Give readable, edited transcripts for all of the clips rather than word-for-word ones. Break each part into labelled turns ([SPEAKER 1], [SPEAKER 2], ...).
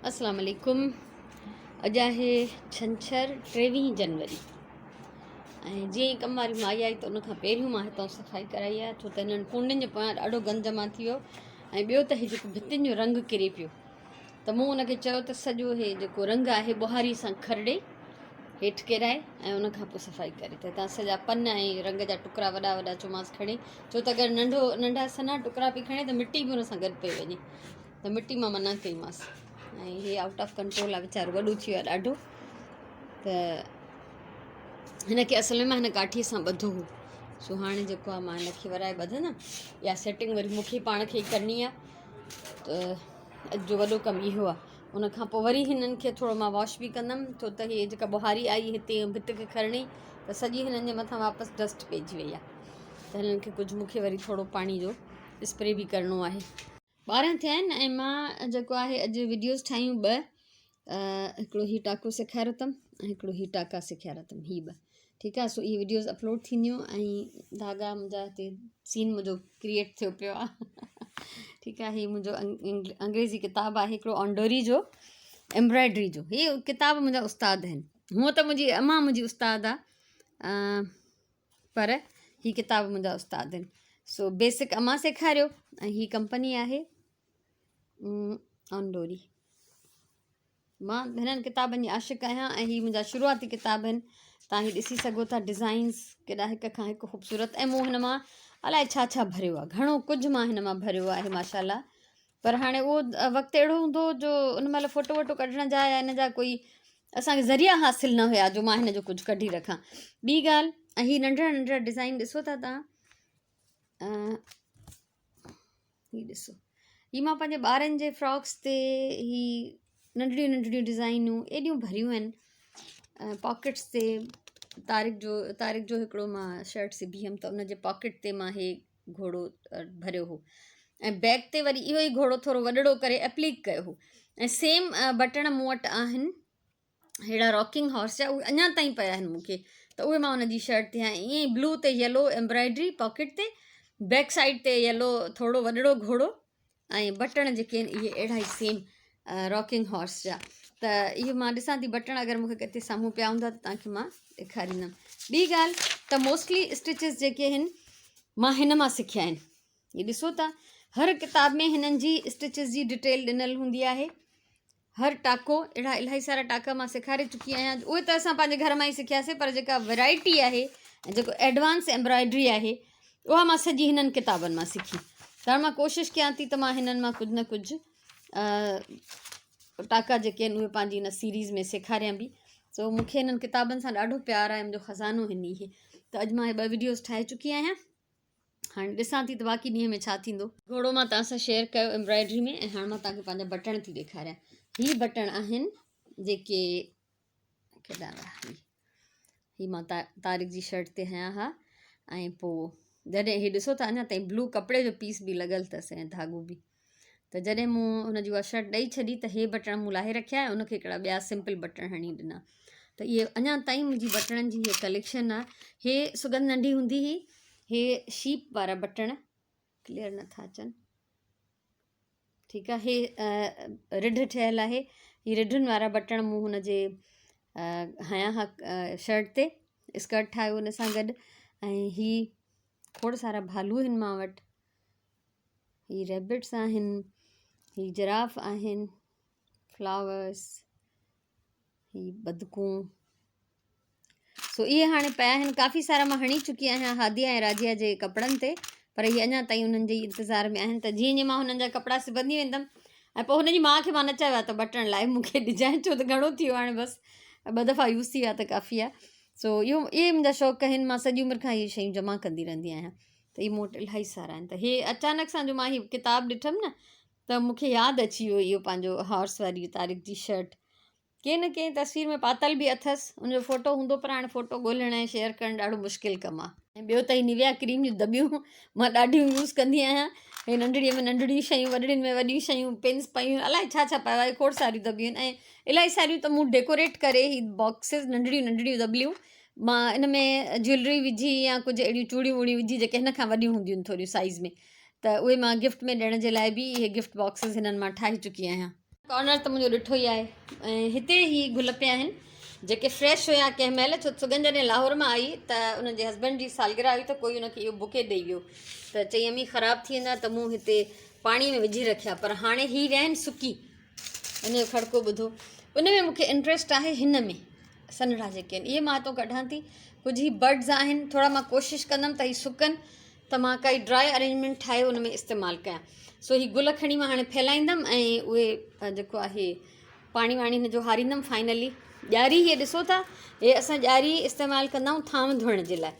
[SPEAKER 1] अस्सलाम वालेकुम। अॼु आहे छंछरु 23 जनवरी ऐं जीअं ई कमु वारी माई आई त उनखां पहिरियों मां हितां सफ़ाई कराई आहे, छो त हिननि कुंडनि जे पोयां ॾाढो गंद जमा थी वियो ऐं ॿियो त हीउ जेको भितियुनि जो रंग किरे पियो त मूं हुनखे चयो त सॼो इहे जेको रंग आहे ॿुहारी सां खरड़े हेठि किराए ऐं उनखां पोइ सफ़ाई करे त तव्हां सॼा पन ऐं रंग जा टुकड़ा वॾा वॾा चोमांसि खणे, छो त अगरि नंढा सन्हा टुकड़ा पई खणे त मिटी बि हुन सां गॾु पई वञे, त मिटी मां मना कईमांसि। ऐं हे आउट ऑफ कंट्रोल आहे, वीचारो वॾो थी वियो आहे ॾाढो, त हिनखे असल में मां हिन काठीअ सां ॿधो हो, सो हाणे जेको आहे मां हिनखे वराए ॿधंदमि। इहा सेटिंग वरी मूंखे पाण खे ई करणी आहे, त अॼु जो वॾो कमु इहो आहे। उनखां पोइ वरी हिननि खे थोरो मां वॉश बि कंदमि, छो त हीअ जेका ॿुहारी आई हिते भित खे खणणी त सॼी हिननि जे मथां वापसि डस्ट पइजी वई आहे, त हिननि खे कुझु मूंखे वरी थोरो पाणी जो स्प्रे बि करिणो आहे। 12 थिया आहिनि ऐं मां जेको आहे अॼु वीडियोज़ ठाहियूं 2, हिकिड़ो हीउ टाको सेखारियो अथमि ऐं हिकिड़ो हीउ टाका सेखारिया अथमि, हीअ 2 ठीकु आहे। सो इहे वीडियोज़ अपलोड थींदियूं ऐं धागा मुंहिंजा हिते सीन मुंहिंजो क्रिएट थियो पियो आहे ठीकु आहे। हीअ मुंहिंजो अंग्रेज़ी किताबु आहे हिकिड़ो ऑनडोरी जो एम्ब्रॉयड्री जो, हीअ किताब मुंहिंजा उस्ताद आहिनि। हूअं त मुंहिंजी अम्मा मुंहिंजी उस्ताद आहे, पर हीअ किताब मुंहिंजा उस्ताद आहिनि। सो बेसिक अम्मा सेखारियो ऐं हीअ कंपनी आहे ऑनडोरी। मां हिननि किताबनि जी आशिक़ आहियां ऐं हीअ मुंहिंजा शुरूआती किताब आहिनि। तव्हां हीअ ॾिसी सघो था, डिज़ाइन्स केॾा हिक खां हिकु ख़ूबसूरत, ऐं मूं हिन मां अलाए छा छा भरियो आहे, घणो कुझु मां हिन मां भरियो आहे माशाल्लाह। पर हाणे उहो वक़्तु अहिड़ो हूंदो जो उन महिल फ़ोटो वोटो कढण जा या हिन जा कोई असांखे ज़रिया हासिलु न हुया जो मां हिन जो कुझु कढी रखां। ॿी ॻाल्हि, ऐं हीअ नंढड़ा नंढड़ा डिज़ाइन ॾिसो था तव्हां, हीअ ॾिसो, हीअ मां पंहिंजे ॿारनि जे फ्रॉक्स ते हीअ नंढड़ियूं नंढड़ियूं डिज़ाइनूं एॾियूं भरियूं आहिनि। पॉकेट्स ते तारिक जो हिकिड़ो मां शर्ट सिबी हुअमि त उनजे पॉकेट ते मां हे घोड़ो भरियो हो, ऐं बैक ते वरी इहो ई घोड़ो थोरो वॾड़ो करे एप्लीक कयो हो, ऐं सेम बटण मूं वटि आहिनि अहिड़ा रॉकिंग हॉर्स जा, उहे अञा ताईं पिया आहिनि मूंखे, त उहे मां उनजी शर्ट ते ईअं ई ब्लू ते येलो एम्ब्रॉयड्री पॉकेट ते, बैक साइड ते येलो थोरो वॾड़ो घोड़ो ऐं बटण जेके आहिनि इहे अहिड़ा ई सेम रॉकिंग हॉर्स जा। त इहो मां ॾिसां थी बटण अगरि मूंखे किथे साम्हूं पिया हूंदा त तव्हांखे मां ॾेखारींदमि। ॿी ॻाल्हि त मोस्टली स्टिचिस जेके आहिनि मां हिन मां सिखिया आहिनि। इहे ॾिसो था, हर किताब में हिननि जी स्टिचिस जी डिटेल ॾिनल हूंदी आहे, हर टाको, अहिड़ा इलाही सारा टाका मां सेखारे चुकी आहियां। उहे त असां पंहिंजे घर मां ई सिखियासीं, पर जेका वैराइटी आहे ऐं जेको एडवांस एम्ब्रॉयड्री आहे उहा मां सॼी हिननि किताबनि मां सिखी। त मां कोशिशि कयां थी त मां हिननि मां कुझु न कुझु टाका जेके आहिनि उहे पंहिंजी हिन सीरीज़ में सेखारियां बि। सो मूंखे हिननि किताबनि सां ॾाढो प्यारु आहे, मुंहिंजो ख़ज़ानो हिन ई। त अॼु मां 2 वीडियोज़ ठाहे चुकी आहियां, हाणे ॾिसां थी त बाक़ी ॾींहं में छा थींदो। घोड़ो मां तव्हां सां शेयर कयो एम्ब्रॉयड्री में, ऐं हाणे मां तव्हांखे पंहिंजा बटण थी ॾेखारियां। हीअ बटण आहिनि जेके केॾा विया, हीअ मां तारिक जी शर्ट ते हयां हा, ऐं पोइ जॾहिं हीअ ॾिसो था अञा ताईं ब्लू कपिड़े जो पीस बि लॻल अथसि ऐं धाॻो बि, त जॾहिं मूं हुनजी उहा शर्ट ॾेई छॾी त हे बटण मूं लाहे रखिया ऐं उनखे हिकिड़ा ॿिया सिंपल बटण हणी ॾिना। त इहे अञा ताईं मुंहिंजी बटणनि जी हीअ कलेक्शन आहे। हे सुगंध नंढी हूंदी हुई, हे शीप वारा बटण क्लियर नथा अचनि, ठीकु आहे। हे रिढ ठहियलु आहे, हीअ रिढुनि वारा बटण मूं हुनजे हयां हा शर्ट ते, स्कर्ट ठाहियो हुन सां गॾु। ऐं हीअ खोड़ सारा भालू आहिनि मां वटि, हीअ रेबिट्स आहिनि, हीअ जिराफ आहिनि, फ्लावर्स, हीअ बदकूं। सो इहे हाणे पिया आहिनि, काफ़ी सारा मां हणी चुकी आहियां हादिया ऐं राजिया जे कपिड़नि ते, पर इहे अञा ताईं उन्हनि जे इंतज़ार में आहिनि। त जीअं जीअं मां हुननि जा कपिड़ा सिबंदी वेंदमि, ऐं पोइ हुनजी माउ खे मां न चयो आहे त बटण लाइ मूंखे ॾिजांइ, छो त घणो थी वियो हाणे, बसि 2 दफ़ा यूज़ थी विया त काफ़ी आहे। सो इहे मुंहिंजा शौक़ु आहिनि, मां सॼी उमिरि खां इहे शयूं जमा कंदी रहंदी आहियां, त इहे मूं वटि इलाही सारा आहिनि। त इहे अचानक सां जो मां हीअ किताबु ॾिठमि न, त मूंखे यादि अची वियो इहो पंहिंजो हॉर्स वारी तारिक जी शर्ट। कंहिं न कंहिं तस्वीर में पातल बि अथसि, उनजो फ़ोटो हूंदो, पर हाणे फ़ोटो ॻोल्हण ऐं शेयर करणु ॾाढो मुश्किल कमु आहे। ऐं ॿियो त ही निविया क्रीम जूं दॿियूं मां ॾाढियूं यूज़ कंदी आहियां। हे नंढड़ीअ में नंढड़ियूं शयूं, वॾड़ियुनि में वॾियूं शयूं, पिन्स पयूं, अलाए छा छा पियो आहे, खोड़ सारियूं दॿियूं आहिनि। ऐं इलाही सारियूं त मूं डेकोरेट करे ही बॉक्सिस, नंढड़ियूं नंढड़ियूं दॿियूं मां इन में ज्वैलरी विझी या कुझु अहिड़ियूं चूड़ियूं वूड़ियूं विझी जेके हिन खां वॾियूं हूंदियूं आहिनि थोरियूं साइज़ में, त उहे मां गिफ्ट में ॾियण जे लाइ बि इहे गिफ्ट बॉक्सिस हिननि मां ठाहे चुकी आहियां। कॉर्नर त मुंहिंजो ॾिठो ई आहे। ऐं हिते ई गुल पिया आहिनि जेके फ्रेश हुया कंहिं महिल, छो सुगंध जॾहिं लाहौर मां आई त उनजे हस्बैंड जी सालगिरह हुई त कोई उनखे इहो बुके ॾेई वियो त चई अम्मी ख़राबु थी वेंदा, त मूं हिते पाणीअ में विझी रखिया, पर हाणे हीअ रहिया आहिनि सुकी। इन जो खड़को ॿुधो। उन में मूंखे इंट्रस्ट आहे हिन में सनड़ा जेके आहिनि इहे मां हितां कढां थी। कुझु ही बर्ड्स आहिनि, थोरा मां कोशिशि कंदमि त हीअ सुकनि त मां काई ड्राई अरेंजमेंट ठाहे उन में इस्तेमालु कयां। सो हीअ गुल खणी मां हाणे फैलाईंदमि ऐं उहे जेको आहे पाणी वाणी हिन जो हारींदमि फाइनली। ॾियारी हीअ ॾिसो था, हे असां ॾियारी इस्तेमालु कंदा आहियूं थांव धोइण जे लाइ।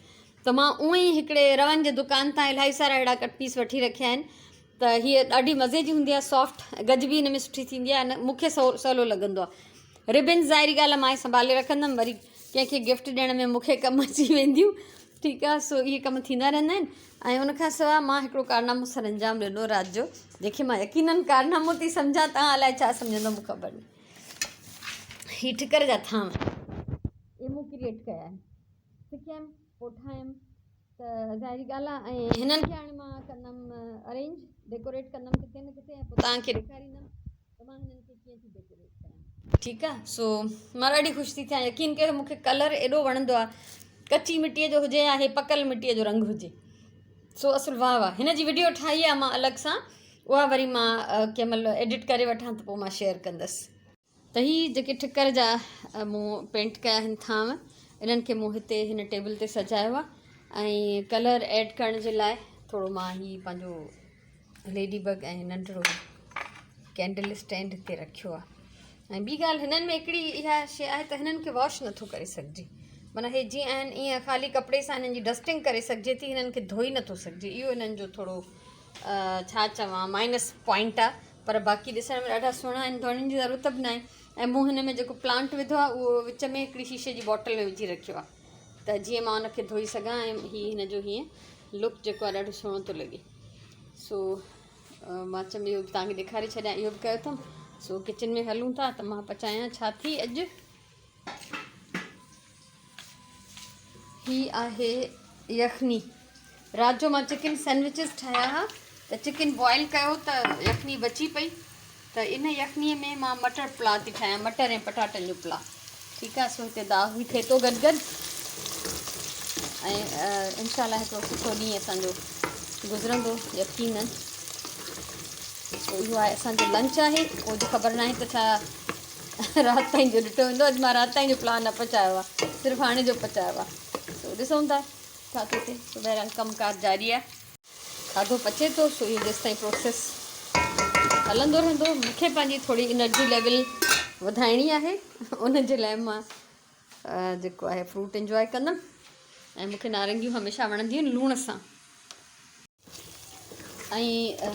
[SPEAKER 1] त मां उअं ई हिकिड़े रवनि जे दुकान तां इलाही सारा अहिड़ा कट पीस वठी रखिया आहिनि त हीअ ॾाढी मज़े जी हूंदी आहे, सॉफ्ट, गज बि हिन में सुठी थींदी आहे, मूंखे सवलो लॻंदो आहे। रिबिन्स ज़ाहिरी ॻाल्हि आहे मां संभाले रखंदमि, वरी कंहिंखे गिफ्ट ॾियण में मूंखे कमु अची वेंदियूं, ठीकु आहे। सो इहे कमु थींदा रहंदा आहिनि। ऐं उनखां सवाइ मां हिकिड़ो कारनामो सर अंजाम ॾिनो राति जो, जंहिंखे मां यकीननि कारनामो थी सम्झां, तव्हां अलाए छा सम्झंदो मूंखे ख़बर न। हीअ ठिकर जा थांव इहे मूं क्रिएट कया आहिनि, सिखियमि पोइ ठाहियमि त ज़ाहिरी ॻाल्हि आहे। ऐं हिननि खे हाणे मां कंदमि अरेंज, डेकोरेट कंदमि किथे न किथे, ऐं पोइ तव्हांखे ॾेखारींदमि त मां हिननि खे कीअं थी डेकोरेट कयां, ठीकु आहे। सो मां ॾाढी ख़ुशि थी थियां, यकीन कयो मूंखे कलर एॾो वणंदो आहे, कची मिटीअ जो हुजे या हे पकल मिटीअ जो रंग हुजे। सो असुलु वाह वाह। हिन जी वीडियो ठाही आहे मां अलॻि सां, उहा वरी मां कंहिं महिल एडिट करे वठां त पोइ मां शेयर कंदसि। त हीअ जेके ठिकर जा मूं पेंट कया आहिनि थांव, इन्हनि खे मूं हिते हिन टेबल ते सजायो आहे। ऐं कलर ऐड करण जे लाइ थोरो मां हीअ पंहिंजो लेडी बग ऐं नंढिड़ो कैंडल स्टैंड हिते रखियो आहे। ऐं ॿी ॻाल्हि हिननि में हिकिड़ी इहा शइ आहे त हिननि खे वॉश नथो करे सघिजे, माना हे जीअं आहिनि ईअं ख़ाली कपिड़े सां हिननि जी डस्टिंग करे सघिजे थी, हिननि खे धोई नथो सघिजे। इहो हिननि जो थोरो छा चवां माइनस पॉइंट आहे, पर बाक़ी ॾिसण में ॾाढा सुहिणा आहिनि, धोइण जी ज़रूरत बि न आहे। ऐं मूं हिन में जेको प्लांट विधो आहे उहो विच में हिकिड़ी शीशे जी बॉटल में विझी रखियो आहे त जीअं मां उनखे धोई सघां, ऐं हीअ हिन जो हीअं लुक जेको आहे ॾाढो सुहिणो थो लॻे। सो मां चयमि इहो बि तव्हांखे ॾेखारे छॾियां, इहो बि कयो अथमि। सो किचन में हलूं था त मां पचायां छा थी अॼु। हीअ आहे यखनी। राति जो मां चिकन सैंडविचिस ठाहिया हुआ त चिकन बॉइल कयो त यखनी बची पई, त इन यखनीअ में मां मटर पुलाउ थी ठाहियां, मटर ऐं पटाटनि जो पुलाउ, ठीकु आहे। सो हिते दाग बि थिए थो गॾु गॾु, ऐं इनशाला हिकिड़ो सुठो ॾींहुं असांजो गुज़रंदो यकीननि। सो इहो आहे असांजो लंच आहे, पोइ जो ख़बर न आहे त छा राति ताईं जो ॾिठो वेंदो। अॼु मां राति ताईं जो प्लान न पचायो आहे, सिर्फ़ु हाणे जो पचायो आहे। सो ॾिसूं था छा थो थिए। सो बहरहाल कमुकारु जारी आहे, खाधो पचे थो। सो इहो जेसि ताईं प्रोसेस हलंदो रहंदो। मूंखे पंहिंजी थोरी एनर्जी लेवल वधाइणी आहे, उन जे लाइ मां जेको आहे फ्रूट इंजॉय कंदमि। ऐं मूंखे नारंगियूं हमेशह वणंदियूं आहिनि लूण सां। ऐं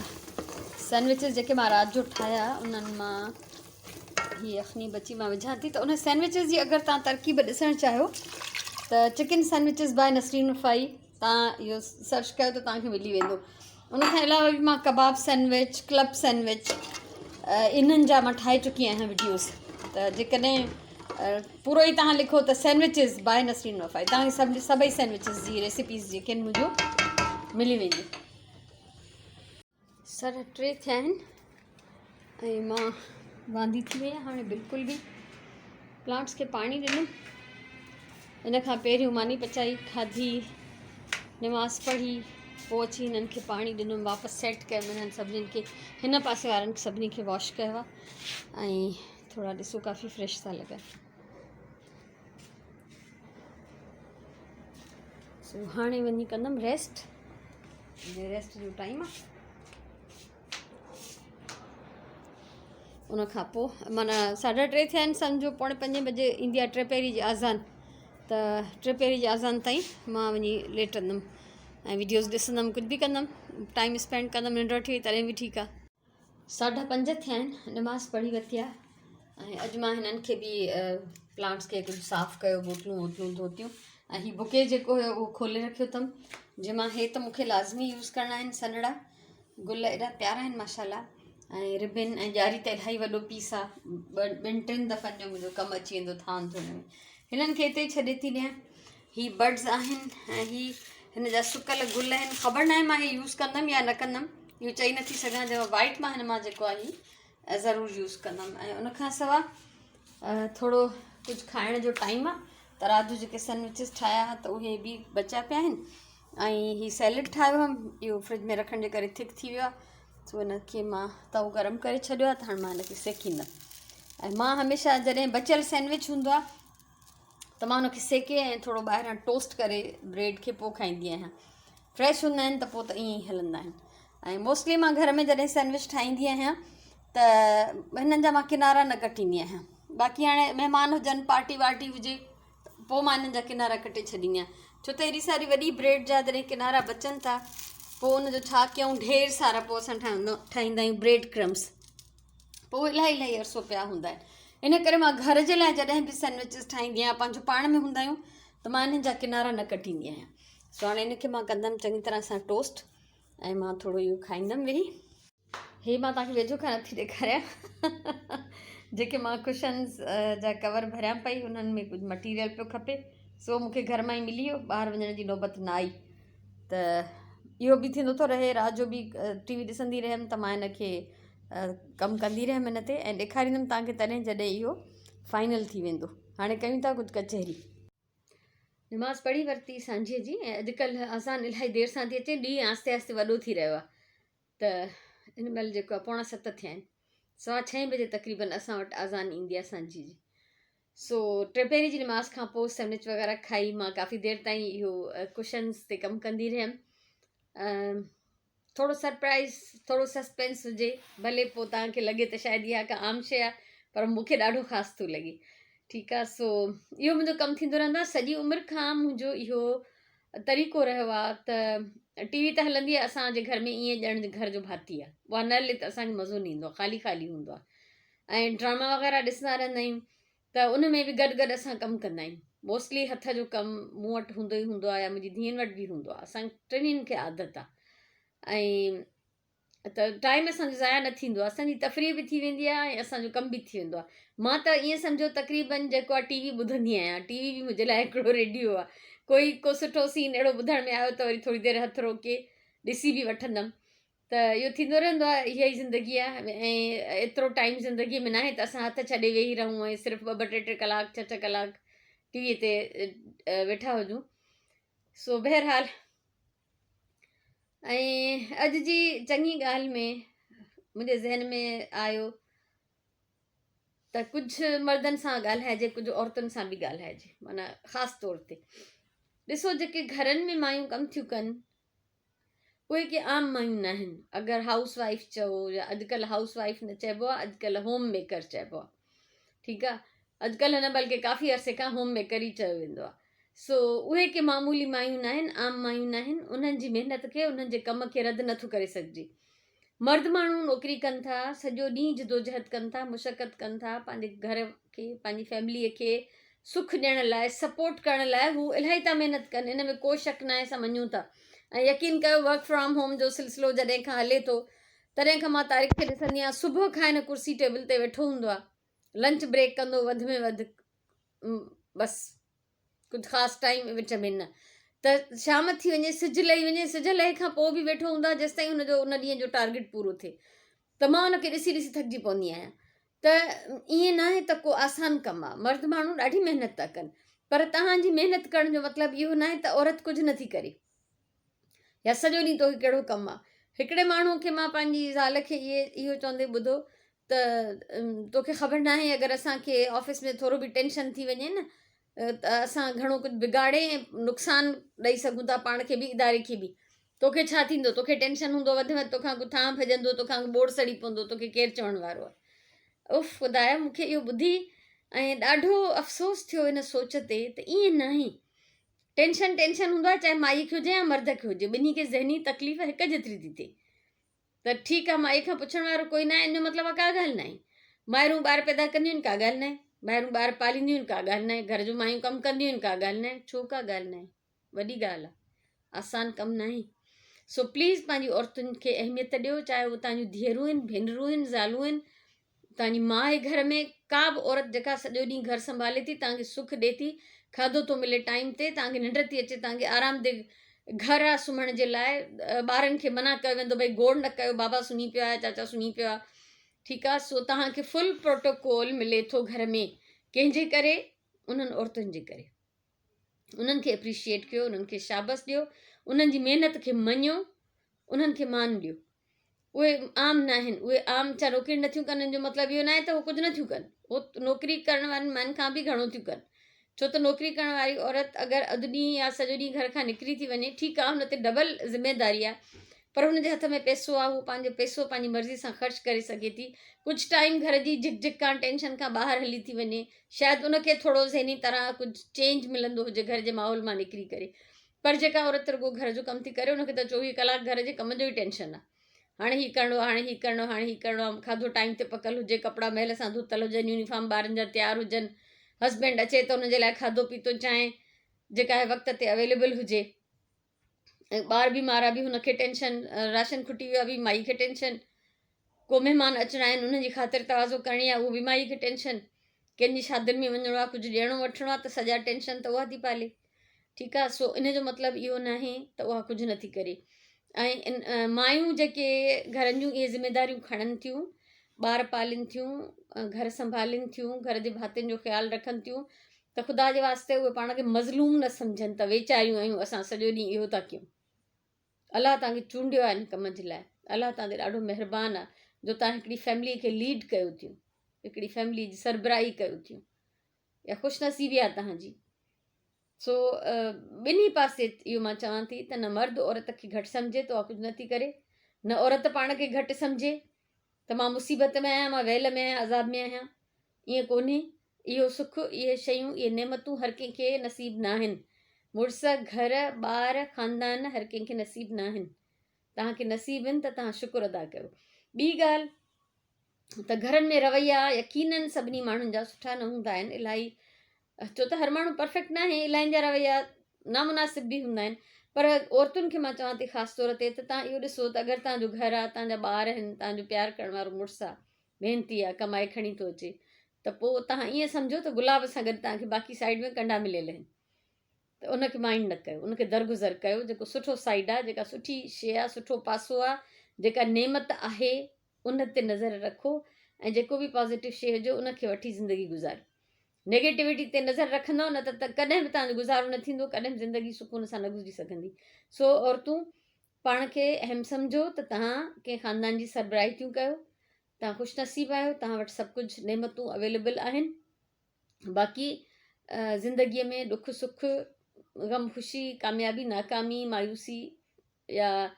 [SPEAKER 1] सैंडविचिस जेके मां राति जो ठाहिया उन्हनि मां हीअ यखनी बची मां विझां थी। त उन सैंडविचिस जी अगरि तव्हां तरकीब ॾिसणु चाहियो त चिकन सैंडविचिस बाय नसरीन रफ़ाई, तव्हां इहो सर्च कयो त तव्हांखे मिली वेंदो। उनखां अलावा बि मां कबाब सैंडविच, क्लब सैंडविच, इन्हनि जा मां ठाहे चुकी आहियां वीडियोस। त जेकॾहिं पूरो ई तव्हां लिखो त सैंडविचिस बाय नसरीन रफ़ाई, तव्हांखे सभई सैंडविचिस जी रेसिपीज़ जेके आहिनि मुंहिंजो मिली वेंदियूं। 3:30 थिया आहिनि ऐं मां वांदी थी वई आहियां हाणे बिल्कुलु बि। प्लांट्स खे पाणी ॾिनो, इन खां पहिरियों मानी पचाई, खाधी, नमाज़ पढ़ी, पोइ अची हिननि खे पाणी ॾिनो, वापसि सेट कयो हिननि सभिनीनि खे, हिन पासे वारनि सभिनी खे वॉश कयो आहे। ऐं थोरा ॾिसो काफ़ी फ्रेश था लॻनि। सो हाणे वञी कंदमि रेस्ट, रेस्ट जो टाइम आहे। उनखां पोइ माना 3:30 थिया आहिनि, सम्झो 4:45 बजे ईंदी आहे 3 पहिरीं जी आज़ान, त 3 पहिरीं जी आज़ान ताईं मां वञी लेटंदमि ऐं वीडियोज़ ॾिसंदमि, कुझु बि कंदमि, टाइम स्पेंड कंदमि। निंड वठी वई तॾहिं बि ठीकु आहे। 5:30 थिया आहिनि, नमाज़ पढ़ी वरिती आहे। ऐं अॼु मां हिननि खे बि प्लांट्स खे कुझु साफ़ु कयो, बोतलूं वोतलूं धोतियूं। ऐं हीउ बुके जेको हुयो उहो खोले रखियो अथमि, जंहिंमां हे त मूंखे लाज़मी यूज़ करणा आहिनि सनड़ा गुल, एॾा प्यारा आहिनि माशाल्लाह। ऐं रिबिन ऐं ॾियारी त इलाही वॾो पीस आहे, 2-3 दफ़नि जो मुंहिंजो कमु अची वेंदो थान धोइण में। हिननि खे हिते ई छॾे थी ॾियां। हीअ बर्ड्स आहिनि ऐं हिन जा सुकल गुल आहिनि। ख़बर न आहे मां हीअ यूज़ कंदमि या न कंदमि, इहो चई नथी सघां। जंहिं वाइट मां हिन मां जेको आहे ज़रूरु यूज़ कंदमि। ऐं उनखां सवाइ थोरो कुझु खाइण जो टाइम आहे त राति जो जेके सैंडविचिस ठाहिया त उहे बि बचिया पिया आहिनि। ऐं हीउ सैलेड ठाहियो हुअमि, इहो फ्रिज में रखण जे करे थिक थी वियो आहे, सो हिनखे मां तओ गरम करे छॾियो आहे, त हाणे मां हिनखे सेकींदमि। ऐं मां हमेशह जॾहिं बचियल सैंडविच हूंदो आहे त मां हुनखे सेके ऐं थोरो ॿाहिरां टोस्ट करे ब्रेड खे पोइ खाईंदी आहियां। फ्रेश हूंदा आहिनि त पोइ त ईअं ई हलंदा आहिनि। ऐं मोस्टली मां घर में जॾहिं सैंडविच ठाहींदी आहियां त हिननि जा मां किनारा न कटींदी आहियां। बाक़ी हाणे महिमान हुजनि, पार्टी वार्टी हुजे, पोइ मां हिननि जा किनारा कटे छॾींदी आहियां, छो त हेॾी सारी वॾी ब्रेड जा जॾहिं किनारा बचनि था पोइ हुनजो छा कयूं, ढेर सारा पोइ असां ठाहींदा आहियूं ब्रेड क्रम्स, पोइ इलाही अरसो पिया हूंदा आहिनि। इन करे मां घर जे लाइ जॾहिं बि सैंडविचिस ठाहींदी आहियां, पंहिंजो पाण में हूंदा आहियूं, त मां हिननि जा किनारा न कटींदी आहियां। सो हाणे हिनखे मां कंदमि चङी तरह सां टोस्ट ऐं मां थोरो इहो खाईंदमि वेही। हे मां तव्हांखे वेझो खां नथी ॾेखारियां जेके मां कुशन्स जा कवर भरियां पई, उन्हनि में कुझु मटीरियल पियो खपे, सो मूंखे घर मां ई मिली वियो, ॿाहिरि वञण जी नौबत न आई। त इहो बि थींदो थो रहे, राति जो बि टीवी ॾिसंदी रहियमि त मां हिनखे कमु कंदी रहियमि हिन ते, ऐं ॾेखारींदमि तव्हांखे तॾहिं जॾहिं इहो फाइनल थी वेंदो। हाणे कयूं था कुझु कचहरी। निमाज़ पढ़ी वरिती सांझे जी, ऐं अॼुकल्ह अज़ान इलाही देरि सां थी अचे, ॾींहुं आस्ते आस्ते वॾो थी रहियो आहे, त हिन महिल जेको आहे 6:45 थिया आहिनि, 6:15 बजे तक़रीबन असां वटि अज़ान ईंदी आहे सांझी जी। सो टे जी निमाज़ खां पोइ सैंडविच वग़ैरह खाई मां काफ़ी देरि ताईं इहो कुशन्स ते कमु कंदी रहियमि। थोरो सरप्राइज़, थोरो सस्पेंस हुजे, भले पोइ तव्हांखे लॻे त शायदि इहा का आम शइ आहे, पर मूंखे ॾाढो ख़ासि थो लॻे। ठीकु आहे, सो इहो मुंहिंजो कमु थींदो रहंदो आहे। सॼी उमिरि खां मुंहिंजो इहो तरीक़ो रहियो आहे त टीवी त हलंदी आहे, असांजे घर में ईअं ॼण घर जो भाती आहे, उहा न हले त असांखे मज़ो न ईंदो आहे, ख़ाली ख़ाली हूंदो आहे। ऐं ड्रामा वग़ैरह ॾिसंदा रहंदा आहियूं, त उन में बि गॾु असां कमु कंदा आहियूं। मोस्टली हथ जो कमु मूं वटि हूंदो ई हूंदो आहे, या मुंहिंजी धीअनि वटि बि हूंदो आहे, असां टिनिनि खे आदत आहे। ऐं त टाइम असांजो ज़ाया न थींदो आहे, असांजी तफ़रीह बि थी वेंदी आहे ऐं असांजो कमु बि थी वेंदो आहे। मां त ईअं सम्झो तक़रीबन जेको आहे टीवी ॿुधंदी आहियां, टीवी बि मुंहिंजे लाइ हिकिड़ो रेडियो आहे। को सुठो सीन अहिड़ो ॿुधण में आयो त वरी थोरी देरि हथु रोके ॾिसी बि वठंदमि। त इहो थींदो रहंदो आहे, इहा ई ज़िंदगी आहे। ऐं एतिरो टाइम ज़िंदगीअ में न आहे त असां हथु छॾे वेही रहूं ऐं सिर्फ़ु 2-2, 3-3 कलाक 6-6 कलाक टीवीअ ते वेठा हुजूं। सो बहरहाल, ऐं अॼु जी चङी ॻाल्हि में मुंहिंजे ज़हन में आयो त कुझु मर्दनि सां ॻाल्हाइजे, कुझु औरतुनि सां बि ॻाल्हाइजे, माना ख़ासि तौर ते ॾिसो, जेके घरनि में मायूं कमु थियूं कनि उहे के आम मायूं न आहिनि। अगरि हाउस वाइफ चओ, या अॼुकल्ह हाउस वाइफ न चइबो आहे, अॼुकल्ह होम मेकर चइबो आहे। ठीकु आहे, अॼुकल्ह न बल्कि काफ़ी अरसे खां होम मेकर ई चयो वेंदो आहे। सो उहे के मामूली मायूं न आहिनि, आम मायूं न आहिनि, उन्हनि जी महिनत खे, उन्हनि जे कम खे रद्द नथो करे सघिजे। मर्द माण्हू नौकिरी कनि था, सॼो ॾींहुं जदोजहद कनि था, मुशक़त कनि था, पंहिंजे घर खे, पंहिंजी फैमिलीअ खे सुखु ॾियण लाइ, सपोर्ट करण लाइ हू इलाही था महिनत कनि, इन में को शक न आहे, असां मञूं था। ऐं यकीन कयो, वर्क फ्रॉम होम जो सिलसिलो जॾहिं खां हले थो, तॾहिं खां मां तारीख़ खे ॾिसंदी आहियां, सुबुह खां हिन कुर्सी टेबल ते वेठो हूंदो आहे, लंच ब्रेक कंदो वधि में वधि, बसि कुझु ख़ासि टाइम विच में न, त शाम थी वञे, सिजु लही वञे, सिज लहे खां पोइ बि वेठो हूंदो आहे जेसिताईं हुनजो उन ॾींहं जो टारगेट पूरो थिए। त मां हुनखे ॾिसी ॾिसी थकिजी पवंदी आहियां। त ईअं न आहे त को आसान कमु आहे, मर्द माण्हू ॾाढी महिनत था कनि, पर तव्हांजी महिनत करण जो मतिलबु इहो न आहे त औरत कुझु नथी करे, या सॼो ॾींहुं तोखे कहिड़ो कमु आहे। हिकिड़े माण्हूअ खे मां पंहिंजी ज़ाल खे इहो चवंदे ॿुधो त तोखे ख़बर न आहे, अगरि असांखे ऑफिस में थोरो बि टेंशन थी वञे न, त असां घणो कुझु बिगाड़े ऐं नुक़सानु ॾेई सघूं था पाण खे बि, इदारे खे बि। तोखे छा थींदो, तोखे टेंशन हूंदो, वधि में वधि तोखां गुथां भॼंदो, तोखां बोर सड़ी पवंदो, तोखे केरु चवण वारो आहे। उफ़ ख़ुदाया, मूंखे इहो ॿुधी ऐं ॾाढो अफ़सोस थियो हिन सोच ते, त ईअं न आहे। टेंशन हूंदो आहे, चाहे माई खे हुजे या मर्द खे हुजे, ॿिन्ही खे ज़हनी तकलीफ़ हिकु जेतिरी थी थिए। त ठीकु आहे, माई खां पुछण वारो कोई न आहे, इन जो मतिलबु आहे का ॻाल्हि न आहे। माइरूं ॿार पैदा कंदियूं आहिनि, का ॻाल्हि न आहे। माइरूं ॿार पालींदियूं आहिनि, का ॻाल्हि न आहे। घर जो मायूं कमु कंदियूं आहिनि, का ॻाल्हि न आहे। छो का ॻाल्हि न आहे, वॾी ॻाल्हि आहे, आसान कमु न आहे। सो प्लीज़ पंहिंजी औरतुनि खे अहमियत ॾियो, चाहे उहे तव्हांजूं धीअरूं आहिनि, भेनरूं आहिनि, ज़ालूं आहिनि। तव्हांजी माउ आहे घर में, का बि औरत जेका सॼो ॾींहुं घर संभाले थी, तव्हांखे सुखु ॾिए थी, खाधो थो मिले टाइम ते, तव्हांखे निंड थी अचे, तव्हांखे आरामदेह घर आहे सुम्हण जे लाइ, ॿारनि खे मना कयो वेंदो भई गोड़ न कयो, बाबा सुम्ही पियो आहे, चाचा सुम्ही पियो आहे, ठीकु आहे। सो तव्हांखे फुल प्रोटोकॉल मिले थो घर में, कंहिंजे करे? उन्हनि औरतुनि जे करे। उन्हनि खे एप्रिशिएट कयो, उन्हनि खे शाबाश ॾियो, उन्हनि जी महिनत खे मञियो, उन्हनि खे मान ॾियो। उहे आम न आहिनि, उहे आम छा नौकिरी नथियूं कनि, जो मतिलबु इहो न आहे त उहे कुझु नथियूं कनि, उहो नौकिरी करण वारनि मायुनि खां बि घणो थियूं कनि। छो त नौकिरी करण वारी औरत अगरि अधु ॾींहुं या सॼो ॾींहुं घर खां निकिरी थी वञे, ठीकु आहे, हुन ते डबल ज़िमेदारी आहे, पर हुनजे हथ में पैसो आहे, उहो पंहिंजो पैसो पंहिंजी मर्ज़ी सां ख़र्चु करे सघे थी। कुझु टाइम घर जी झिक झिक खां टेंशन खां ॿाहिरि हली थी वञे, शायदि उनखे थोरो ज़हनी तरह कुझु चेंज मिलंदो हुजे घर जे माहौल मां निकिरी करे। पर जेका औरत रुॻो घर जो कमु थी करे, उनखे त 24 कलाक घर जे कम जो ई टेंशन आहे। हाणे हीअ करिणो आहे, हाणे हीअ करिणो आहे, हाणे हीअ करिणो आहे, खाधो टाइम ते पकल हुजे, कपिड़ा महिल सां धोतल हुजनि, यूनिफॉर्म ॿारनि जा तयारु हुजनि, हस्बैंड अचे त हुनजे लाइ खाधो पीतो चांहि जेका आहे वक़्त ते अवेलेबल हुजे। ऐं ॿार बीमार आहे बि हुनखे टेंशन, राशन खुटी वियो आहे बि माई खे टेंशन, को महिमान अचिणा आहिनि उन्हनि जी ख़ातिर तवाज़ो करणी आहे, उहो बि माई खे टेंशन, कंहिंजी शादियुनि में वञिणो आहे, कुझु ॾियणो वठिणो आहे त सॼा टेंशन त उहा थी पाले। ठीकु आहे। सो इन जो मतिलबु इहो न आहे त उहा कुझु नथी करे। ऐं मायूं जेके घरनि जूं इहे ज़िमेदारियूं खणनि थियूं, ॿार पालीनि थियूं, घर संभालीनि थियूं, घर जे भातियुनि जो ख़्यालु रखनि थियूं, त ख़ुदा जे वास्ते उहे पाण खे मज़लूम न सम्झनि त वेचारियूं आहियूं असां सॼो ॾींहुं इहो था कयूं। अलाह तव्हांखे चूंडियो आहे हिन कम जे लाइ, अलाह तव्हां ते ॾाढो महिरबानी आहे जो तव्हां हिकिड़ी फैमिलीअ खे लीड कयो थियूं, हिकिड़ी फैमिली जी सरबराही कयो थियूं, या ख़ुशनसीबी आहे तव्हांजी। सो ॿिन्ही पासे इहो मां चवां थी त न मर्द औरत खे घटि सम्झे त उहा कुझु नथी करे, न औरत पाण खे घटि सम्झे त मां मुसीबत में आहियां, मां वेल में आहियां, अज़ाब में आहियां, ईअं कोन्हे। इहो सुखु, इहे शयूं, इहे नेमतूं हर कंहिंखे नसीबु न आहिनि। मुड़ुस, घर, ॿार, ख़ानदान हर कंहिंखे नसीबु न आहिनि। तव्हांखे नसीबु आहिनि त तव्हां शुकुरु अदा कयो। ॿी ॻाल्हि त घरनि में रवैया यकीननि सभिनी माण्हुनि जा सुठा न हूंदा आहिनि इलाही, छो त हर माण्हू परफेक्ट न आहे, इलाहिनि जा रवैया नामुनासिब बि हूंदा आहिनि। पर औरतुनि खे मां चवां थी ख़ासि तौर ते त तव्हां इहो ॾिसो त अगरि तव्हांजो घरु आहे, तव्हांजा ॿार आहिनि, तव्हांजो प्यारु करण वारो मुड़ुसु आहे, महिनती आहे, कमाए खणी थो अचे, त पोइ तव्हां ईअं सम्झो त गुलाब सां गॾु तव्हांखे बाक़ी साइड में कंडा मिलियल आहिनि, त उनखे माइंड न कयो, उनखे दरगुज़र कयो। जेको सुठो साइड आहे, जेका सुठी शइ आहे, सुठो पासो आहे, जेका नेमत आहे, उन ते नज़र रखो, ऐं जेको बि पॉज़िटिव शइ हुजे उनखे वठी ज़िंदगी गुज़ारो। नेगेटिविटी ते नज़र रखंदव न त कॾहिं बि तव्हांजो गुज़ारो न थींदो, कॾहिं बि ज़िंदगी सुकून सां न गुज़री सघंदी। सो औरतूं पाण खे अहम सम्झो त तव्हां कंहिं ख़ानदान जी सरबराही थियूं कयो, तव्हां ख़ुशनसीबु आहियो, तव्हां वटि सभु कुझु नेमतूं अवेलेबल आहिनि। बाक़ी ज़िंदगीअ में ॾुख सुख, ग़म ख़ुशी, कामयाबी नाकामी, मायूसी या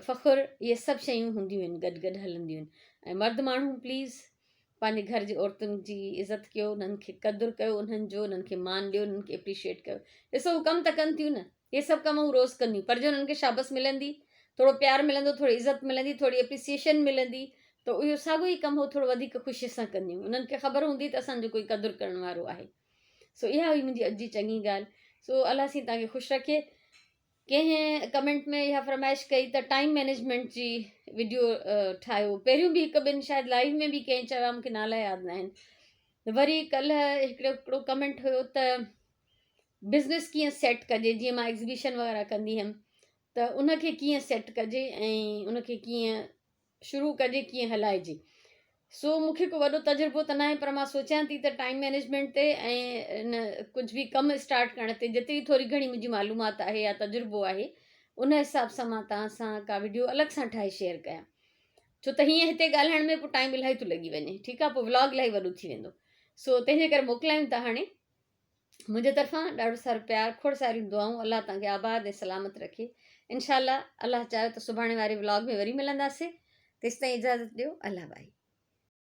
[SPEAKER 1] फ़ख़ुरु, इहे सभु शयूं हूंदियूं आहिनि, गॾु गॾु हलंदियूं आहिनि। ऐं मर्द माण्हू प्लीज़ पंहिंजे घर जी औरतुनि जी इज़त कयो, उन्हनि खे क़दुरु कयो, उन्हनि जो, उन्हनि खे मान ॾियो, उन्हनि खे एप्रिशिएट कयो। ॾिसो हू कमु त कनि थियूं न, इहे सभु कम हू रोज़ु कंदियूं, पर जो उन्हनि खे शाबस मिलंदी, थोरो प्यारु मिलंदो, थोरी इज़त मिलंदी, थोरी एप्रिसिएशन मिलंदी, त इहो साॻियो ई कमु हो थोरो वधीक ख़ुशीअ सां कंदियूं। उन्हनि खे ख़बर हूंदी त असांजो कोई क़दुरु करण वारो आहे। सो इहा हुई मुंहिंजी अॼु जी चङी ॻाल्हि। सो अलाह साईं तव्हांखे ख़ुशि रखे। कंहिं कमेंट में इहा फरमाइश कई त टाइम मैनेजमेंट जी वीडियो ठाहियो, पहिरियों बि हिकु ॿिनि शायदि लाइव में बि कंहिं चयो, मूंखे नाला यादि न आहिनि। वरी कल्ह हिकिड़ो कमेंट हुयो त बिज़नेस कीअं सेट कजे, जीअं मां एग्ज़िबिशन वग़ैरह कंदी हुअमि, त उनखे कीअं सेट कजे ऐं उनखे कीअं शुरू कजे, कीअं हलाइजे। सो मूंखे को वॾो तजुर्बो त न आहे, पर मां सोचियां थी त टाइम मैनेजमेंट ते ऐं इन कुझु बि कमु स्टार्ट करण ते जेतिरी थोरी घणी मुंहिंजी मालूमात आहे या तजुर्बो आहे, उन हिसाब सां मां तव्हां सां का वीडियो अलॻि सां ठाहे शेयर कयां। छो त हीअं हिते ॻाल्हाइण में पोइ टाइम इलाही थो लॻी वञे, ठीकु आहे, पोइ व्लॉग इलाही वॾो थी वेंदो। सो तंहिंजे करे मोकिलायूं था। हाणे मुंहिंजे तरफ़ां ॾाढो सारो प्यारु, खोड़ सारियूं दुआऊं, अलाह तव्हांखे आबाद ऐं सलामत रखे। इनशा अलाह चाहियो त सुभाणे वारे व्लॉग में वरी मिलंदासीं। तेसिताईं इजाज़त ॾियो। अलाह भाई।